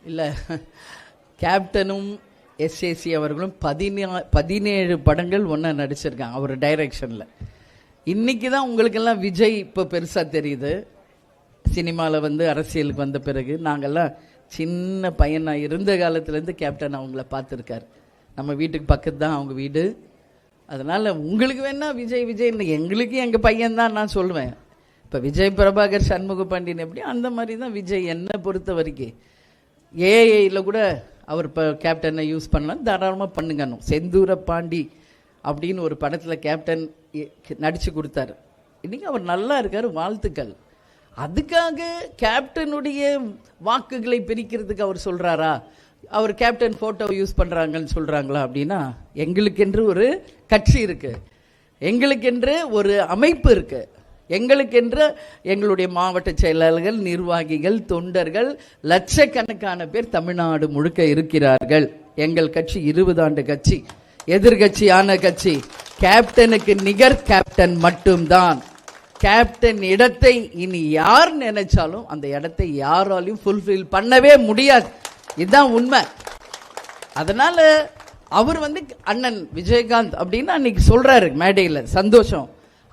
இல்லை, கேப்டனும் எஸ்ஏசி அவர்களும் 17 படங்கள் ஒன்றா நடிச்சிருக்காங்க அவர் டைரக்ஷனில். இன்றைக்கி தான் உங்களுக்கெல்லாம் விஜய் இப்போ பெருசாக தெரியுது. சினிமாவில் வந்து அரசியலுக்கு வந்த பிறகு நாங்கள்லாம் சின்ன பையனாக இருந்த காலத்துலேருந்து கேப்டன் அவங்கள பார்த்துருக்காரு. நம்ம வீட்டுக்கு பக்கத்து தான் அவங்க வீடு. அதனால் உங்களுக்கு வேணா விஜய் எங்களுக்கு எங்கள் பையன்தான் நான் சொல்லுவேன். இப்போ விஜய் பிரபாகர் சண்முக பாண்டியன் எப்படி அந்த மாதிரி தான் விஜய். என்னை பொறுத்த வரைக்கும் ஏஐயில் கூட அவர் இப்போ கேப்டனை யூஸ் பண்ணலாம், தாராளமாக பண்ணுங்கணும். செந்தூர பாண்டி அப்படின்னு ஒரு படத்தில் கேப்டன் நடித்து கொடுத்தாரு. இன்றைக்கி அவர் நல்லா இருக்கார், வாழ்த்துக்கள். அதுக்காக கேப்டனுடைய வாக்குகளை பிரிக்கிறதுக்கு அவர் சொல்கிறாரா? அவர் கேப்டன் ஃபோட்டோவை யூஸ் பண்ணுறாங்கன்னு சொல்கிறாங்களா? அப்படின்னா எங்களுக்கென்று ஒரு கட்சி இருக்குது, எங்களுக்கென்று ஒரு அமைப்பு இருக்குது, எங்களுக்கென்று எங்களுடைய மாவட்ட செயலாளர்கள், நிர்வாகிகள், தொண்டர்கள் லட்சக்கணக்கான பேர் தமிழ்நாடு முழுக்க இருக்கிறார்கள். எங்கள் கட்சி 20 ஆண்டு கட்சி, எதிர்கட்சியான கட்சி. கேப்டனுக்கு நிகர் கேப்டன் மட்டும்தான். கேப்டன் இடத்தை இனி யார் நினைச்சாலும் அந்த இடத்தை யாராலையும் ஃபுல்ஃபில் பண்ணவே முடியாது. இதுதான் உண்மை. அதனால அவர் வந்து அண்ணன் விஜயகாந்த் அப்படின்னு அன்னைக்கு சொல்றாரு மேடையில், சந்தோஷம்.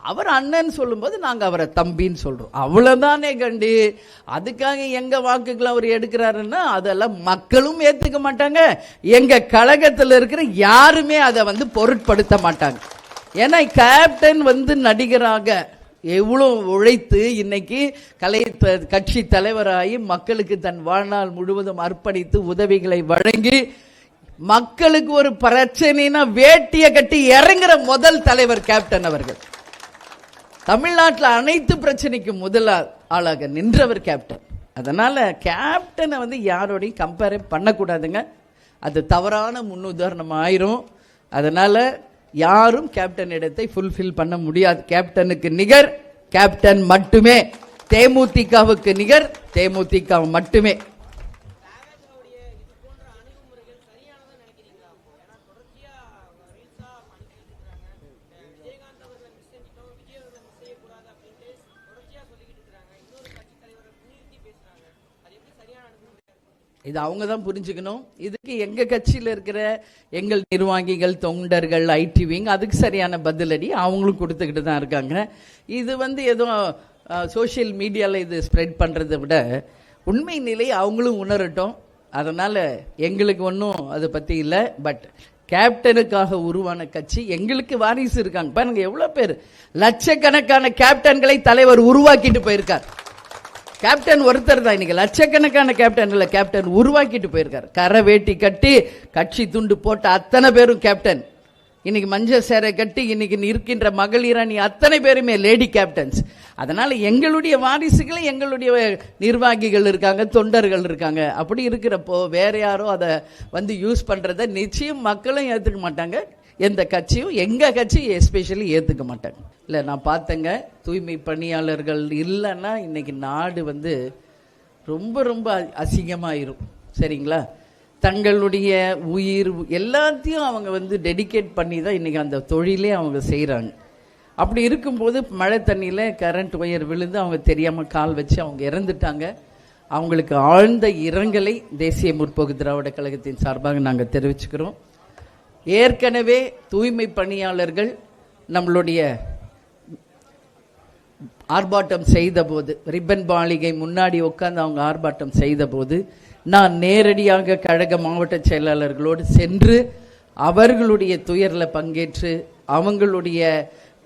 அவர் அண்ணன் சொல்லும்போது நாங்கள் அவரை தம்பின்னு சொல்றோம், அவ்வளோதானே கண்டு. அதுக்காக எங்க வாக்குகளை அவர் எடுக்கிறாருன்னா அதெல்லாம் மக்களும் ஏற்றுக்க மாட்டாங்க, எங்க கழகத்தில் இருக்கிற யாருமே அதை வந்து பொருட்படுத்த மாட்டாங்க. ஏன்னா கேப்டன் வந்து நடிகராக எவ்வளோ உழைத்து இன்னைக்கு கட்சி தலைவராகி மக்களுக்கு தன் வாழ்நாள் முழுவதும் அர்ப்பணித்து உதவிகளை வழங்கி மக்களுக்கு ஒரு பிரச்சனைனா வேட்டியை கட்டி இறங்குற முதல் தலைவர் கேப்டன் அவர்கள். தமிழ்நாட்டில் அனைத்து பிரச்சனைக்கும் முதல் ஆளாக நின்றவர் கேப்டன். அதனால கேப்டனை வந்து யாரோடையும் கம்பேர் பண்ணக்கூடாதுங்க, அது தவறான முன்னுதாரணம் ஆயிரும். அதனால யாரும் கேப்டன் இடத்தை ஃபுல்ஃபில் பண்ண முடியாது. கேப்டனுக்கு நிகர் கேப்டன் மட்டுமே, தேமுதிகவுக்கு நிகர் தேமுதிக மட்டுமே. இது அவங்க தான் புரிஞ்சுக்கணும். இதுக்கு எங்க கட்சியில் இருக்கிற எங்கள் நிர்வாகிகள், தொண்டர்கள், ஐடி விங் அதுக்கு சரியான பதிலடி அவங்களும் கொடுத்துக்கிட்டு தான் இருக்காங்க. இது வந்து ஏதோ சோஷியல் மீடியாவில் இது ஸ்ப்ரெட் பண்ணுறதை விட உண்மை நிலை அவங்களும் உணரட்டும். அதனால் எங்களுக்கு ஒன்றும் அதை பற்றி இல்லை. பட் கேப்டனுக்காக உருவான கட்சி, எங்களுக்கு வாரிசு இருக்காங்க பாருங்க. எவ்வளோ பேர், லட்சக்கணக்கான கேப்டன்களை தலைவர் உருவாக்கிட்டு போயிருக்கார். கேப்டன் ஒருத்தர் தான், இன்னைக்கு லட்சக்கணக்கான கேப்டன் இல்லை, கேப்டன் உருவாக்கிட்டு போயிருக்காரு. கரை வேட்டி கட்டி கட்சி துண்டு போட்ட அத்தனை பேரும் கேப்டன். இன்னைக்கு மஞ்சள் சேரை கட்டி இன்னைக்கு இருக்கின்ற மகளிர் அணி அத்தனை பேருமே லேடி கேப்டன்ஸ். அதனால எங்களுடைய வாரிசுகளை எங்களுடைய நிர்வாகிகள் இருக்காங்க, தொண்டர்கள் இருக்காங்க. அப்படி இருக்கிறப்போ வேற யாரோ அதை வந்து யூஸ் பண்றதை நிச்சயம் மக்களும் ஏற்றுக்க மாட்டாங்க, எந்த கட்சியும் எங்க கட்சி எஸ்பெஷலி ஏற்றுக்க மாட்டாங்க. இல்லை, நான் பார்த்தேங்க, தூய்மை பணியாளர்கள் இல்லைன்னா இன்னைக்கு நாடு வந்து ரொம்ப ரொம்ப அசிங்கமாயிரும். சரிங்களா? தங்களுடைய உயிர் எல்லாத்தையும் அவங்க வந்து டெடிகேட் பண்ணி தான் இன்னைக்கு அந்த தொழிலே அவங்க செய்கிறாங்க. அப்படி இருக்கும்போது மழை தண்ணியில் கரண்ட் ஒயர் விழுந்து அவங்க தெரியாமல் கால் வச்சு அவங்க இறந்துட்டாங்க. அவங்களுக்கு ஆழ்ந்த இரங்கலை தேசிய முற்போக்கு திராவிட கழகத்தின் சார்பாக நாங்கள் தெரிவிச்சுக்கிறோம். ஏற்கனவே தூய்மை பணியாளர்கள் நம்மளுடைய ஆர்ப்பாட்டம் செய்த போது, ரிப்பன் மாளிகை முன்னாடி உட்கார்ந்து அவங்க ஆர்ப்பாட்டம் செய்த போது நான் நேரடியாக கழக மாவட்ட செயலாளர்களோடு சென்று அவர்களுடைய துயரில் பங்கேற்று அவங்களுடைய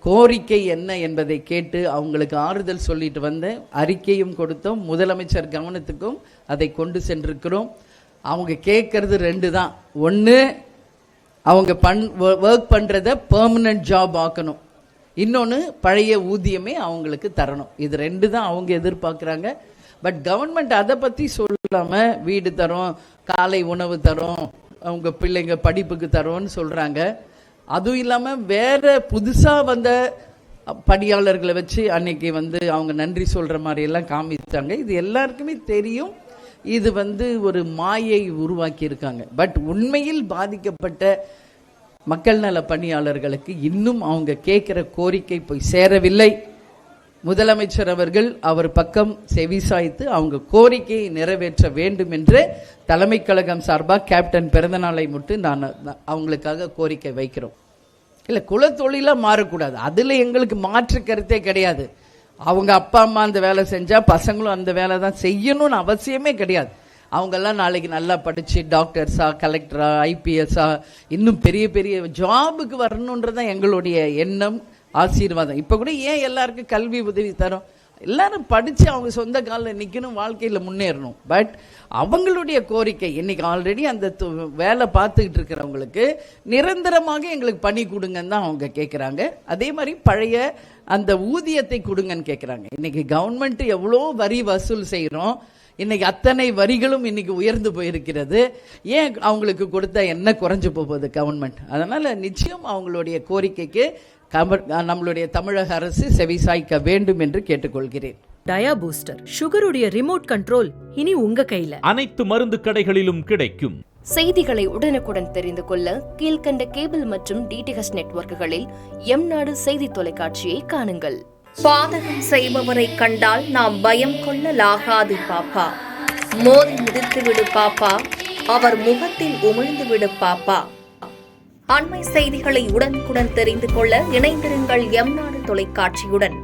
கோரிக்கை என்ன என்பதை கேட்டு அவங்களுக்கு ஆறுதல் சொல்லிட்டு வந்தேன். அறிக்கையும் கொடுத்தோம், முதலமைச்சர் கவனத்துக்கும் அதை கொண்டு சென்றிருக்கிறோம். அவங்க கேட்கறது 2 தான். ஒன்று, அவங்க ஒர்க் பண்ணுறத பெர்மனன்ட் ஜாப் ஆக்கணும். இன்னொன்று, பழைய ஊதியமே அவங்களுக்கு தரணும். இது 2 தான் அவங்க எதிர்பார்க்குறாங்க. பட் கவர்மெண்ட் அதை பற்றி சொல்லாமல் வீடு தரோம், காலை உணவு தரோம், அவங்க பிள்ளைங்க படிப்புக்கு தரோன்னு சொல்கிறாங்க. அதுவும் இல்லாமல் வேற புதுசாக வந்த பணியாளர்களை வச்சு அன்னைக்கு வந்து அவங்க நன்றி சொல்கிற மாதிரியெல்லாம் காமிச்சாங்க. இது எல்லாருக்குமே தெரியும். இது வந்து ஒரு மாயை உருவாக்கி இருக்காங்க. பட் உண்மையில் பாதிக்கப்பட்ட மக்கள் நல பணியாளர்களுக்கு இன்னும் அவங்க கேட்குற கோரிக்கை போய் சேரவில்லை. முதலமைச்சர் அவர்கள் அவர் பக்கம் செவிசாய்த்து அவங்க கோரிக்கையை நிறைவேற்ற வேண்டும் என்று தலைமை கழகம் சார்பாக கேப்டன் பிறந்தநாளை மட்டும் நான் அவங்களுக்காக கோரிக்கை வைக்கிறோம். இல்லை, குலத்தொழிலாக மாறக்கூடாது, அதில் எங்களுக்கு மாற்று கருத்தே கிடையாது. அவங்க அப்பா அம்மா அந்த வேலை செஞ்சால் பசங்களும் அந்த வேலை தான் செய்யணும்னு அவசியமே கிடையாது. அவங்கெல்லாம் நாளைக்கு நல்லா படித்து டாக்டர்ஸா, கலெக்டரா, ஐபிஎஸ்ஸா, இன்னும் பெரிய பெரிய ஜாபுக்கு வரணுன்றதான் எங்களுடைய எண்ணம், ஆசீர்வாதம். இப்போ கூட ஏன் எல்லாருக்கும் கல்வி உதவி தரோம்? எல்லாரும் படித்து அவங்க சொந்த காலில் நிற்கணும், வாழ்க்கையில் முன்னேறணும். பட் அவங்களுடைய கோரிக்கை இன்னைக்கு ஆல்ரெடி அந்த வேலை பார்த்துக்கிட்டு இருக்கிறவங்களுக்கு நிரந்தரமாக எங்களுக்கு பணி கொடுங்கன்னு தான் அவங்க கேட்குறாங்க. அதே மாதிரி பழைய அந்த ஊதியத்தை கொடுங்கன்னு கேட்குறாங்க. இன்னைக்கு கவர்மெண்ட் எவ்வளோ வரி வசூல் செய்கிறோம், இன்னைக்கு அத்தனை வரிகளும் இன்னைக்கு உயர்ந்து போயிருக்கிறது. ஏன் அவங்களுக்கு கொடுத்தா என்ன குறைஞ்சு போகுது கவர்மெண்ட்? அதனால நிச்சயம் அவங்களுடைய கோரிக்கைக்கு நம்மளுடைய தமிழக அரசு செவிசாய்க்க வேண்டும் என்று கேட்டுக்கொள்கிறேன். டயா பூஸ்டர் சுகருடைய ரிமோட் கண்ட்ரோல் இனி உங்க கையில. அனைத்து மருந்து கடைகளிலும் கிடைக்கும். செய்திகளை உடனுக்குடன் தெரிந்து கொள்ள கீழ்கண்ட கேபிள் மற்றும் டிடிஎச் நெட்வொர்க்குகளில் எம்நாடு செய்தி தொலைக்காட்சியை காணுங்கள். பாதகம் செய்பவரை கண்டால் நாம் பயம் கொள்ளலாகாது பாப்பா. மோதி மிதித்து விடு பாப்பா, அவர் முகத்தில் உமிழ்ந்து விடு பாப்பா. அண்மை செய்திகளை உடனுக்குடன் தெரிந்து கொள்ள இணைந்திருங்கள் எம்நாடு தொலைக்காட்சியுடன்.